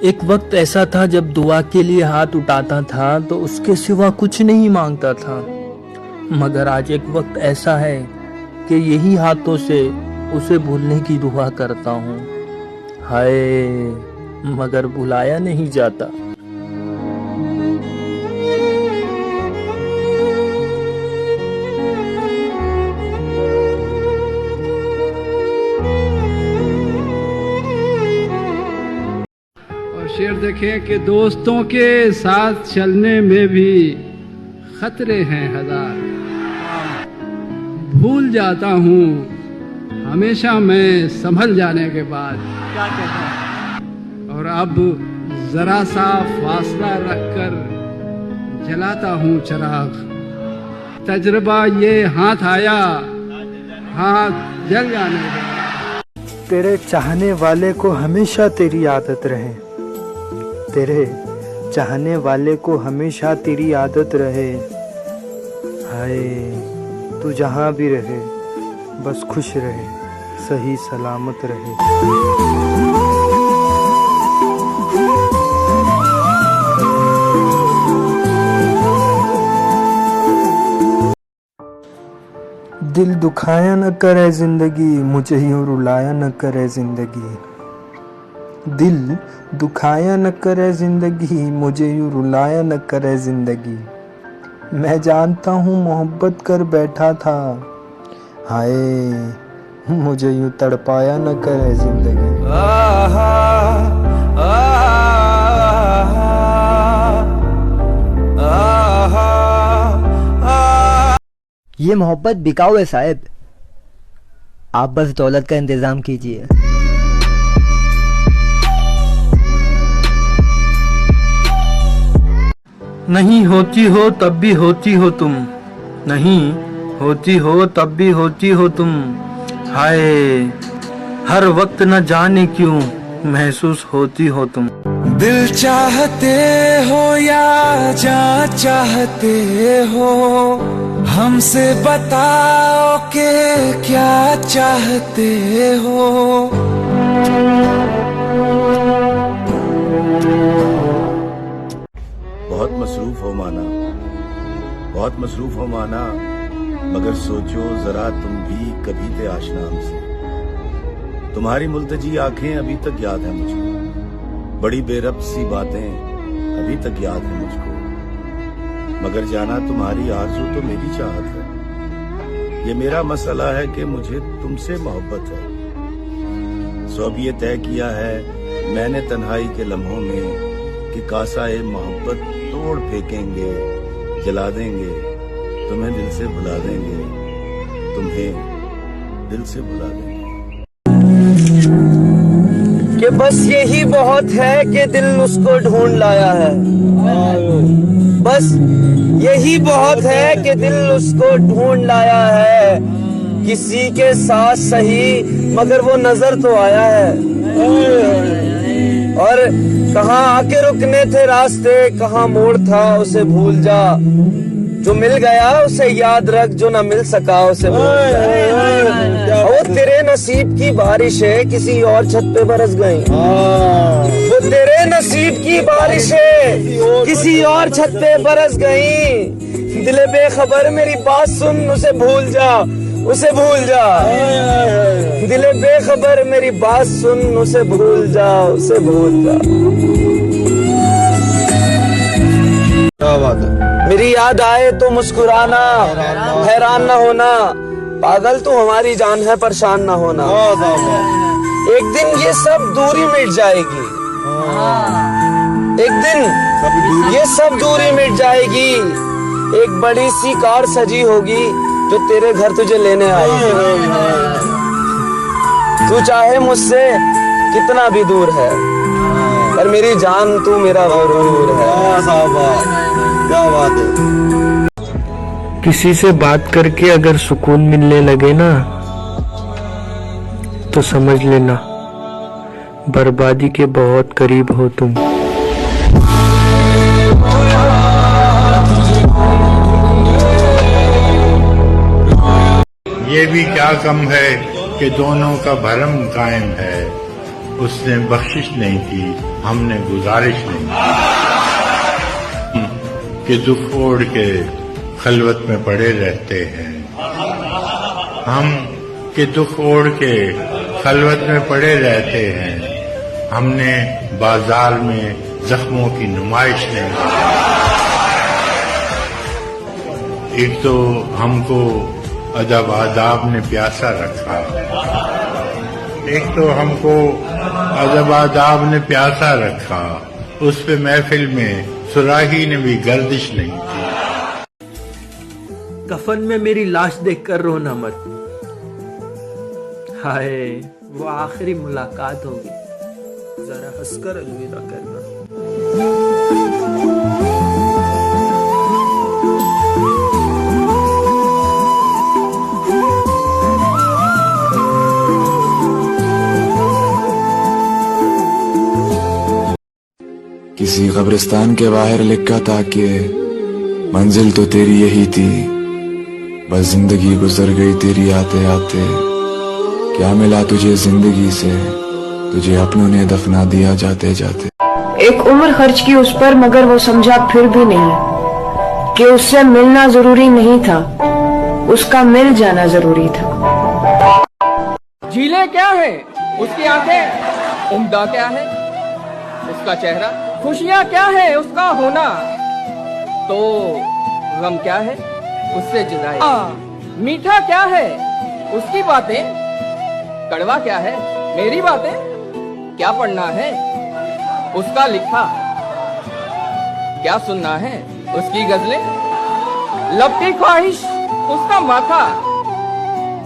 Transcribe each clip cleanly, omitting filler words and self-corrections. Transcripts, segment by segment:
एक वक्त ऐसा था जब दुआ के लिए हाथ उठाता था तो उसके सिवा कुछ नहीं मांगता था, मगर आज एक वक्त ऐसा है कि यही हाथों से उसे भूलने की दुआ करता हूँ। हाय, मगर भुलाया नहीं जाता। शेर देखें कि दोस्तों के साथ चलने में भी खतरे हैं हजार। भूल जाता हूँ हमेशा मैं संभल जाने के बाद, और अब जरा सा फासला रखकर जलाता हूँ चिराग। तजुर्बा ये हाथ आया, हाथ जल जाने का। तेरे चाहने वाले को हमेशा तेरी आदत रहे, तेरे चाहने वाले को हमेशा तेरी आदत रहे। हाय, तू जहाँ भी रहे बस खुश रहे, सही सलामत रहे। दिल दुखाया न करे जिंदगी, मुझे यूं रुलाया न करे जिंदगी। दिल दुखाया न करे जिंदगी, मुझे यूं रुलाया न करे जिंदगी। मैं जानता हूँ मोहब्बत कर बैठा था, हाय मुझे यूं तड़पाया न करे जिंदगी। ये मोहब्बत बिकाऊ है साहब, आप बस दौलत का इंतजाम कीजिए। नहीं होती हो तब भी होती हो तुम, नहीं होती हो तब भी होती हो तुम। हाय, हर वक्त न जाने क्यों महसूस होती हो तुम। दिल चाहते हो या जान चाहते हो, हमसे बताओ कि क्या चाहते हो। बहुत मसरूफ हो माना, बहुत मसरूफ हो माना, मगर सोचो जरा तुम भी कभी थे आशना हमसे। तुम्हारी मुल्तजी आंखें अभी तक याद है मुझको, बड़ी बेरब सी बातें अभी तक याद है मुझको। मगर जाना तुम्हारी आरज़ू तो मेरी चाहत है, ये मेरा मसला है कि मुझे तुमसे मोहब्बत है। सो अब ये तय किया है मैंने तन्हाई के लम्हों में कि कासा-ए मोहब्बत तोड़ फेंकेंगे, जला देंगे, तुम्हें दिल से भुला देंगे, तुम्हें दिल से भुला देंगे। कि बस यही बहुत है कि दिल उसको ढूंढ लाया है, बस यही बहुत है कि दिल उसको ढूंढ लाया है। किसी के साथ सही मगर वो नजर तो आया है, और कहाँ आके रुकने थे रास्ते, कहाँ मोड़ था उसे भूल जा। जो मिल गया उसे याद रख, जो ना मिल सका उसे भूल जा। वो तेरे नसीब की बारिशें किसी और छत पे बरस गई, वो तेरे नसीब की बारिशें किसी और छत पे बरस गई। दिले बेखबर मेरी बात सुन, उसे भूल जा, उसे भूल जा। दिले बेखबर मेरी बात सुन, उसे भूल जा, उसे भूल जा। क्या बात है। मेरी याद आए तो मुस्कुराना, हैरान न होना, पागल तू हमारी जान है, परेशान न होना। एक दिन ये सब दूरी मिट जाएगी, एक दिन ये सब दूरी मिट जाएगी। एक बड़ी सी कार सजी होगी जो तेरे घर तुझे लेने आएगी। तू चाहे मुझसे कितना भी दूर है, पर मेरी जान तू मेरा गुरूर है। क्या बात है। किसी से बात करके अगर सुकून मिलने लगे ना, तो समझ लेना बर्बादी के बहुत करीब हो तुम। ये भी क्या कम है कि दोनों का भरम कायम है। उसने बख्शिश नहीं की, हमने गुजारिश नहीं की कि दुख ओढ़ के खलवत में पड़े रहते हैं। हम कि दुख ओढ़ के खलवत में पड़े रहते हैं। हमने बाजार में जख्मों की नुमाइश नहीं की। एक तो हमको अदब आदाब ने प्यासा रखा, एक तो हमको अदब आदाब ने प्यासा रखा, उस पे महफिल में सुराही ने भी गर्दिश नहीं की। कफन में मेरी लाश देखकर रोना मत, हाय वो आखिरी मुलाकात होगी, जरा हंसकर अलविदा करना। किसी कब्रिस्तान के बाहर लिखा था कि मंजिल तो तेरी यही थी, बस जिंदगी गुजर गई तेरी आते आते। क्या मिला तुझे जिंदगी से, तुझे अपनों ने दफना दिया जाते जाते। एक उम्र खर्च की उस पर, मगर वो समझा फिर भी नहीं कि उससे मिलना जरूरी नहीं था, उसका मिल जाना जरूरी था। झीलें क्या है उसकी आंखें, उम्दा क्या है उसका चेहरा, खुशियाँ क्या है उसका होना, तो गम क्या है उससे जुदाई, मीठा क्या है उसकी बातें, कड़वा क्या है मेरी बातें, क्या पढ़ना है उसका लिखा, क्या सुनना है उसकी गजलें, लब की ख्वाहिश उसका माथा,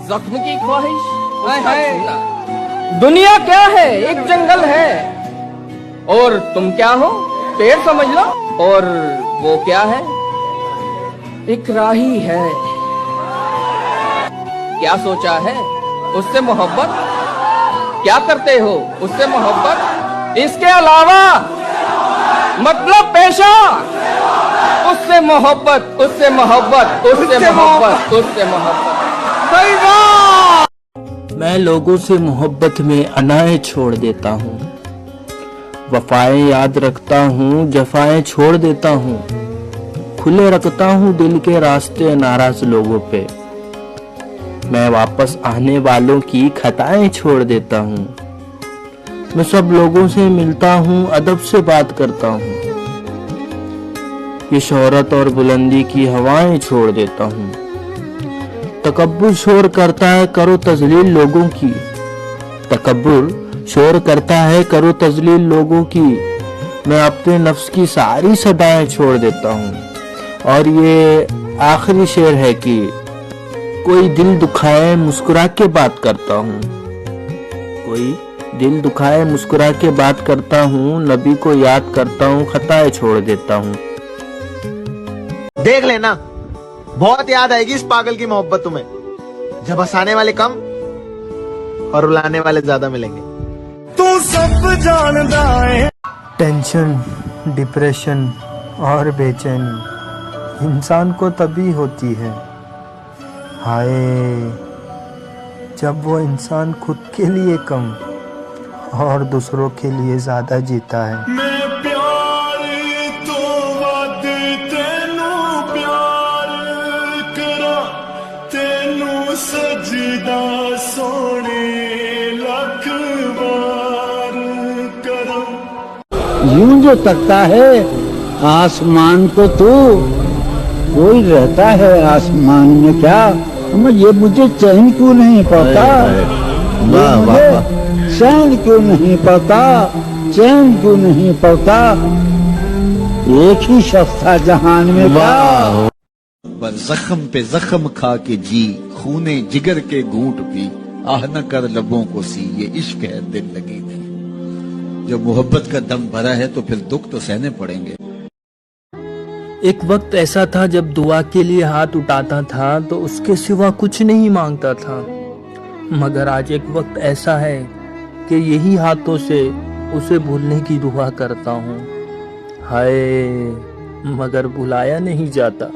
जख्म की ख्वाहिश उसका छूना। दुनिया क्या है एक जंगल है, और तुम क्या हो पेड़ समझ लो, और वो क्या है एक राही है। क्या सोचा है उससे मोहब्बत, क्या करते हो उससे मोहब्बत, इसके अलावा मतलब पेशा, उससे मोहब्बत उससे मोहब्बत उससे मोहब्बत उससे मोहब्बत। सही बात। मैं लोगों से मोहब्बत में अनाएं छोड़ देता हूँ, वफाएं याद रखता हूँ, जफाएं छोड़ देता हूँ, खुले रखता हूँ दिल के रास्ते नाराज लोगों पे। मैं वापस आने वालों की खताएं छोड़ देता हूँ, मैं सब लोगों से मिलता हूँ, अदब से बात करता हूँ, ये शोहरत और बुलंदी की हवाएं छोड़ देता हूँ। तकब्बुर शोर करता है करो तजलील लोगों की, तकब्बुर शोर करता है करो तजलील लोगों की, मैं अपने नफ्स की सारी सदाएं छोड़ देता हूँ। और ये आखिरी शेर है कि कोई दिल दुखाए मुस्कुरा के बात करता हूँ, कोई दिल दुखाए मुस्कुरा के बात करता हूँ, नबी को याद करता हूँ, खताएं छोड़ देता हूँ। देख लेना बहुत याद आएगी इस पागल की मोहब्बत तुम्हें, जब हंसाने वाले कम और रुलाने वाले ज्यादा मिलेंगे। तू सब जानता है। टेंशन, डिप्रेशन और बेचैनी इंसान को तभी होती है, हाय जब वो इंसान खुद के लिए कम और दूसरों के लिए ज्यादा जीता है। मैं प्यार तो वद तेनू प्यार करा, तेनू सजदा सोने लख बार करा। यूं जो तकता है आसमान को, तू कोई रहता है आसमान में क्या, ये मुझे चैन क्यों नहीं पड़ता, चैन क्यों नहीं पड़ता, चैन क्यों नहीं पड़ता, एक ही शख्स था जहान में क्या। पर जख्म पे जख्म खा के जी, खूने जिगर के घूंट पी, आह न कर लबों को सी, ये इश्क है दिल लगी थी। जब मोहब्बत का दम भरा है तो फिर दुख तो सहने पड़ेंगे। एक वक्त ऐसा था जब दुआ के लिए हाथ उठाता था तो उसके सिवा कुछ नहीं मांगता था, मगर आज एक वक्त ऐसा है कि यही हाथों से उसे भूलने की दुआ करता हूँ, हाय मगर बुलाया नहीं जाता।